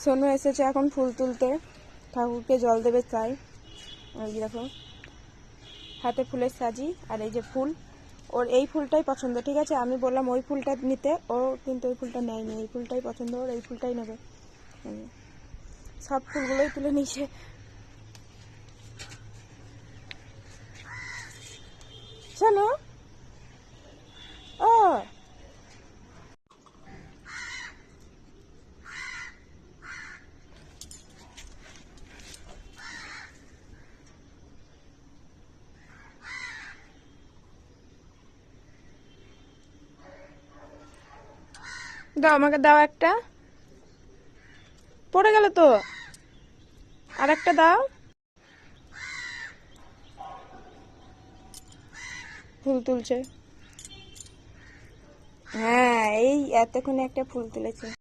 সোনু এসেছে এখন ফুল তুলতে, ঠাকুরকে জল দেবে তাই। এই দেখো হাতে ফুলের সাজি, আর এই যে ফুল, ওর এই ফুলটাই পছন্দ, ঠিক আছে। আমি বললাম ওই ফুলটা নিতে, ও কিন্তু ওই ফুলটা নেয়নি, এই ফুলটাই পছন্দ, ওর এই ফুলটাই নেবে। সব ফুলগুলোই তুলে নিয়েছে। শোনো, ও দাও, আমাকে দাও একটা, পড়ে গেল তো, আর একটা দাও। ফুল তুলছে, হ্যাঁ এই এতক্ষণে একটা ফুল তুলেছে।